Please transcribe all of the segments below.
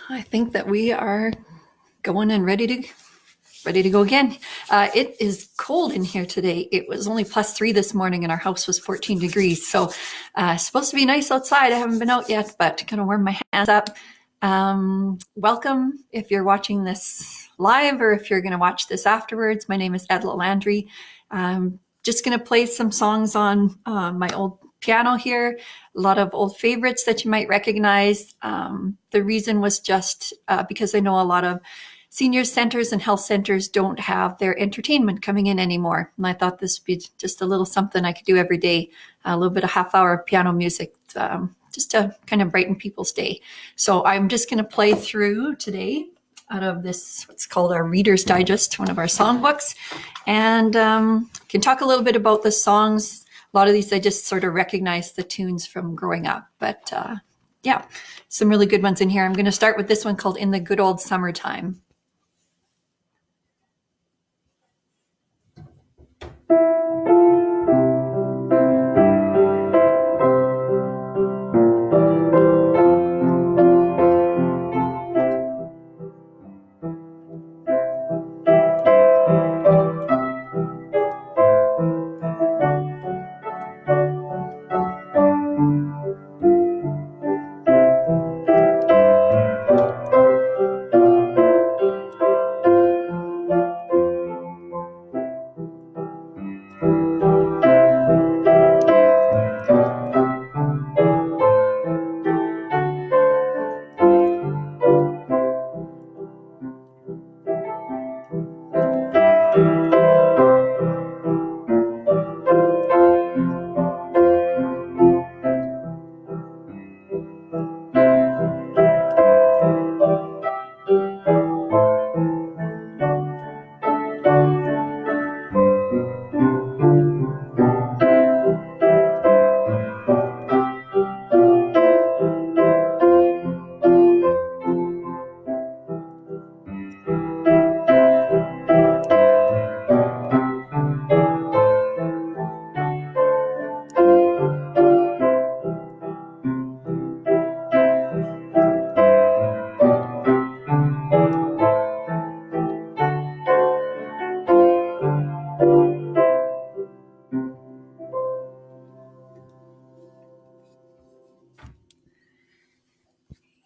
I think that we are going and ready to go again. It is cold in here today. It was only +3 this morning and our house was 14 degrees. So it's supposed to be nice outside. I haven't been out yet, but gonna warm my hands up. Welcome if you're watching this live or if you're gonna watch this afterwards. My name is Edla Landry. Just gonna play some songs on my old piano here, a lot of old favorites that you might recognize. The reason was just because I know a lot of senior centers and health centers don't have their entertainment coming in anymore. And I thought this would be just a little something I could do every day, a little bit of half-hour piano music, just to kind of brighten people's day. So I'm just going to play through today out of this, what's called our Reader's Digest, one of our songbooks, and can talk a little bit about the songs. A lot of these I just sort of recognize the tunes from growing up, but yeah, some really good ones in here. I'm going to start with this one called In the Good Old Summertime.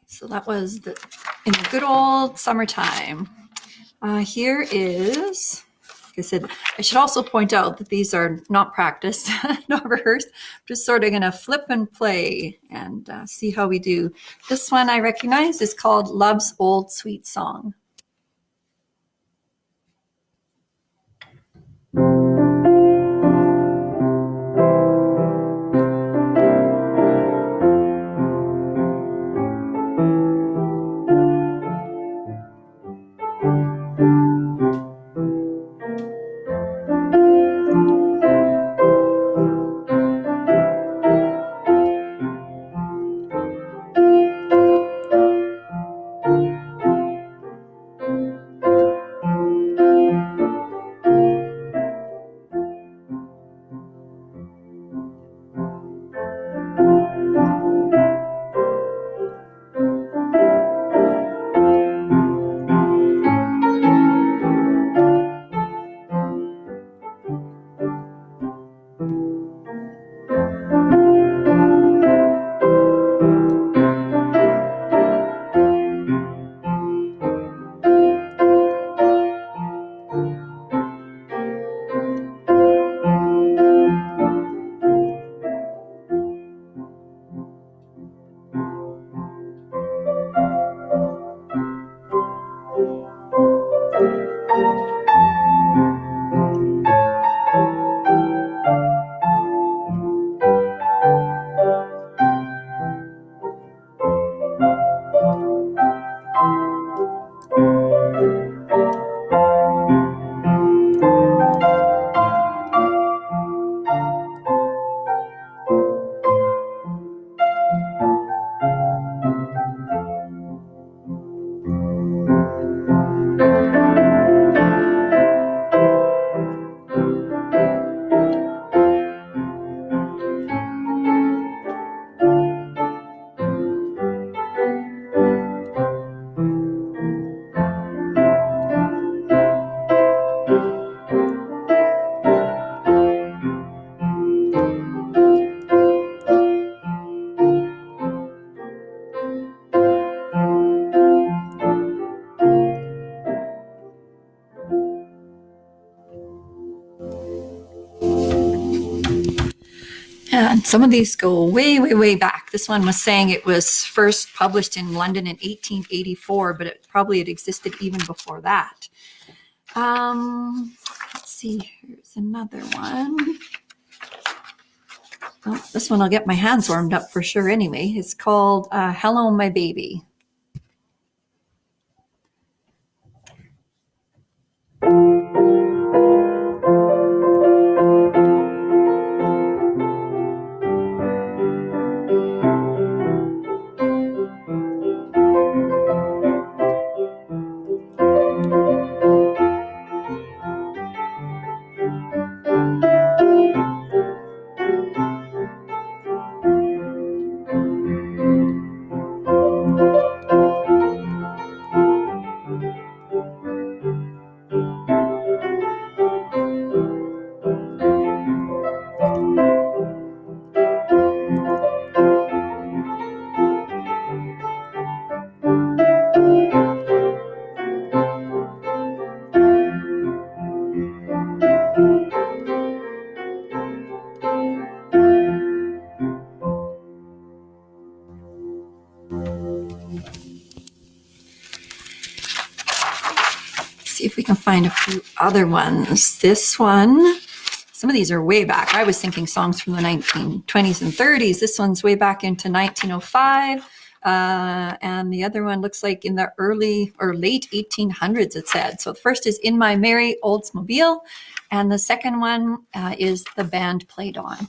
So that was In the Good Old Summertime. Here is, like I said, I should also point out that these are not practiced, not rehearsed. I'm just sort of going to flip and play and see how we do. This one I recognize is called Love's Old Sweet Song. And some of these go way, way, way back. This one was saying it was first published in London in 1884, but it probably had existed even before that. Let's see, here's another one. Oh, this one I'll get my hands warmed up for sure anyway. It's called Hello, My Baby. See if we can find a few other ones. This one, some of these are way back. I was thinking songs from the 1920s and 30s. This one's way back into 1905. And the other one looks like in the early or late 1800s, it said. So the first is In My Merry Oldsmobile. And the second one is The Band Played On.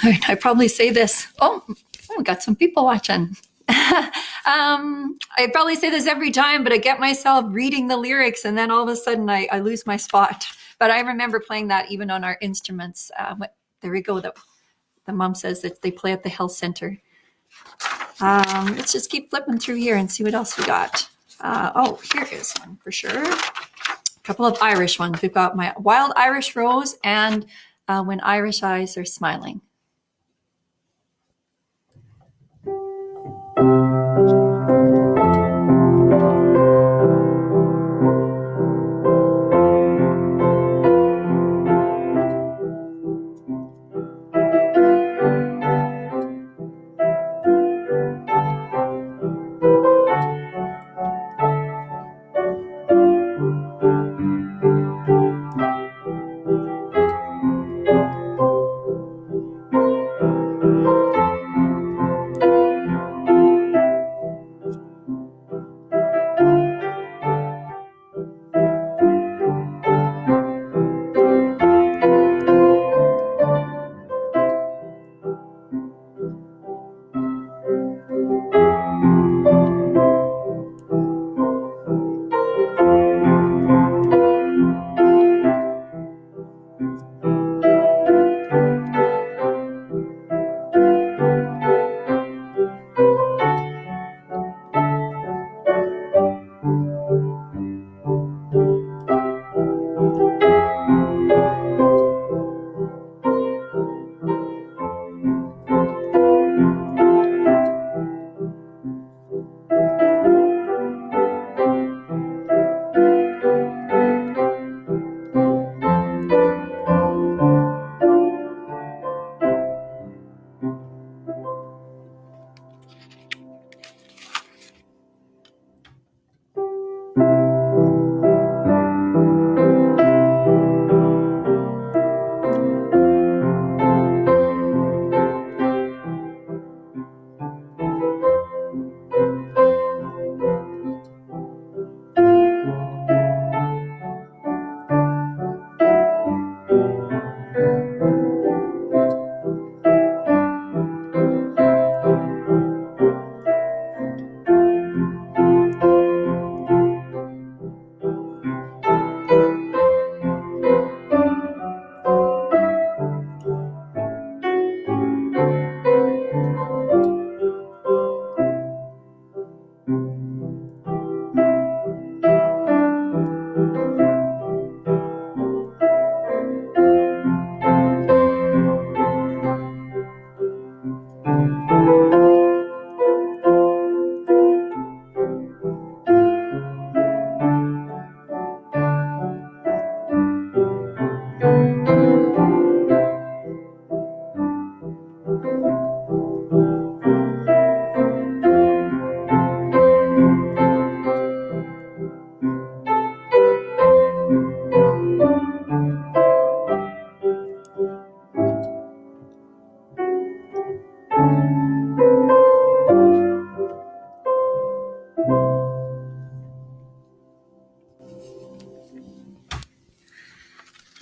I probably say this. Oh, we got some people watching. I probably say this every time, but I get myself reading the lyrics and then all of a sudden I lose my spot. But I remember playing that even on our instruments. There we go. The mom says that they play at the health center. Let's just keep flipping through here and see what else we got. Here is one for sure. A couple of Irish ones. We've got My Wild Irish Rose and When Irish Eyes Are Smiling.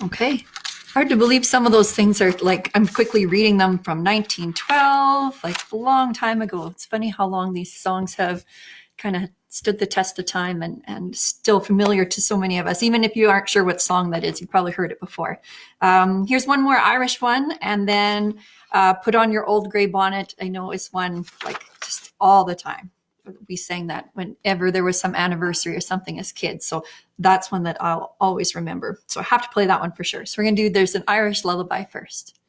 Okay. Hard to believe some of those things are like, I'm quickly reading them from 1912, like a long time ago. It's funny how long these songs have kind of stood the test of time and still familiar to so many of us. Even if you aren't sure what song that is, you've probably heard it before. Here's one more Irish one, and then Put On Your Old Grey Bonnet. I know is one like just all the time. We sang that whenever there was some anniversary or something as kids. So that's one that I'll always remember. So I have to play that one for sure. So we're going to do There's an Irish Lullaby first.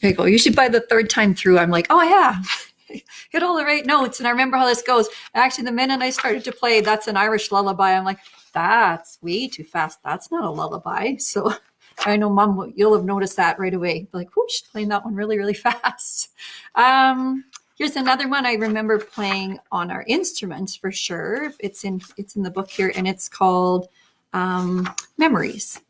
There you go. Usually by the third time through, I'm like, oh yeah, hit all the right notes. And I remember how this goes. Actually, the minute I started to play, that's an Irish lullaby. I'm like, that's way too fast. That's not a lullaby. So I know Mom, you'll have noticed that right away. Like, whoosh, playing that one really, really fast. Here's another one I remember playing on our instruments for sure. It's in the book here, and it's called Memories.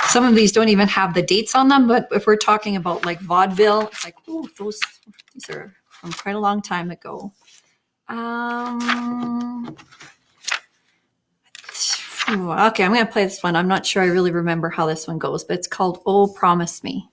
Some of these don't even have the dates on them, but if we're talking about like vaudeville, it's like, oh, these are from quite a long time ago. Okay, I'm going to play this one. I'm not sure I really remember how this one goes, but it's called Oh, Promise Me.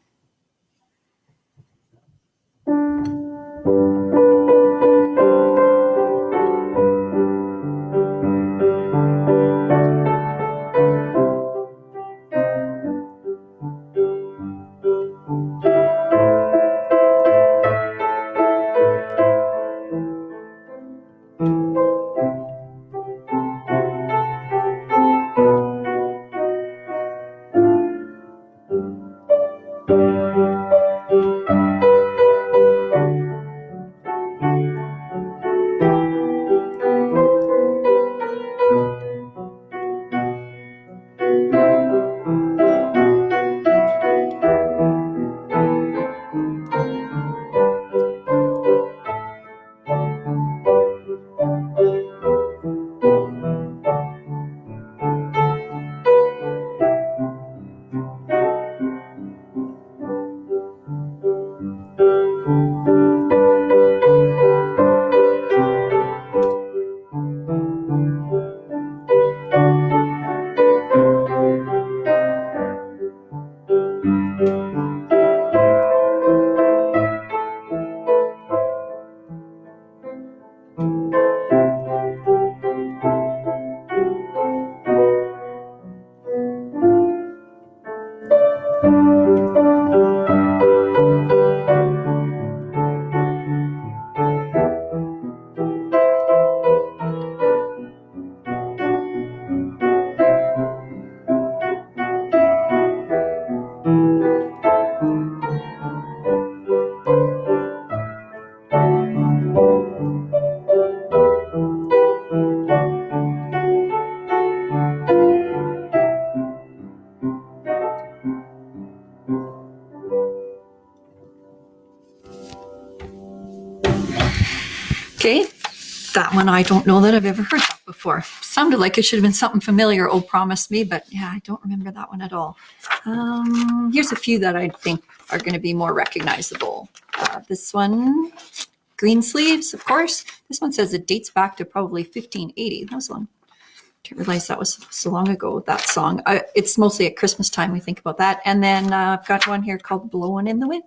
Okay, that one I don't know that I've ever heard that before. Sounded like it should have been something familiar, Oh, Promise Me, but yeah, I don't remember that one at all. Here's a few that I think are going to be more recognizable. This one, Greensleeves, of course. This one says it dates back to probably 1580. That was long. Didn't realize that was so long ago, that song. It's mostly at Christmas time we think about that. And then I've got one here called Blowin' in the Wind.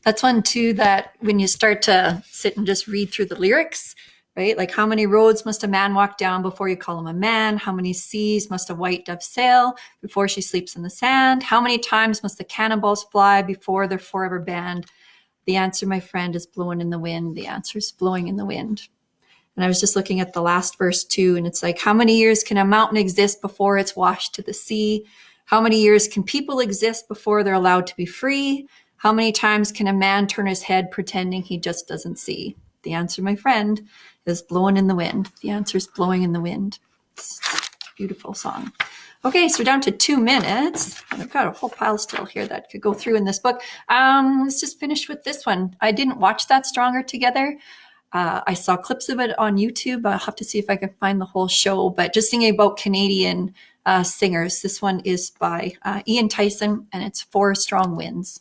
That's one too that when you start to sit and just read through the lyrics, right? Like how many roads must a man walk down before you call him a man? How many seas must a white dove sail before she sleeps in the sand? How many times must the cannonballs fly before they're forever banned? The answer, my friend, is blowing in the wind. The answer is blowing in the wind. And I was just looking at the last verse too, and it's like, how many years can a mountain exist before it's washed to the sea? How many years can people exist before they're allowed to be free? How many times can a man turn his head pretending he just doesn't see? The answer, my friend, is blowing in the wind. The answer is blowing in the wind. It's a beautiful song. Okay, so we're down to 2 minutes. I've got a whole pile still here that could go through in this book. Let's just finish with this one. I didn't watch that Stronger Together. I saw clips of it on YouTube. I'll have to see if I can find the whole show, but just thinking about Canadian singers. This one is by Ian Tyson, and it's 4 Strong Winds.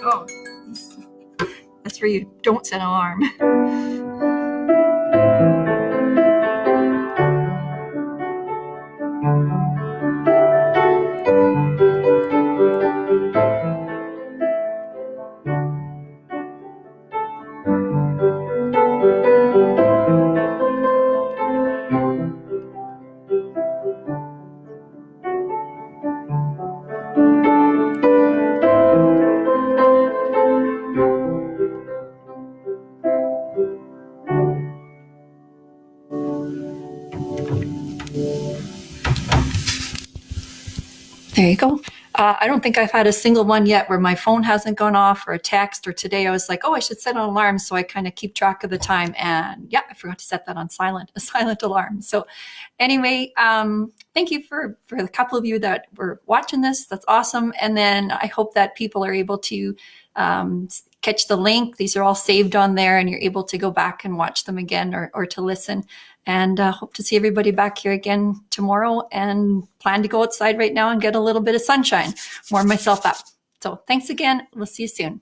Oh, that's where you don't set an alarm. There you go. I don't think I've had a single one yet where my phone hasn't gone off or a text, or today I was like, oh, I should set an alarm so I kind of keep track of the time. And yeah, I forgot to set that on silent, a silent alarm. So anyway, thank you for the couple of you that were watching this. That's awesome. And then I hope that people are able to catch the link. These are all saved on there and you're able to go back and watch them again or to listen. And hope to see everybody back here again tomorrow, and plan to go outside right now and get a little bit of sunshine, warm myself up. So thanks again. We'll see you soon.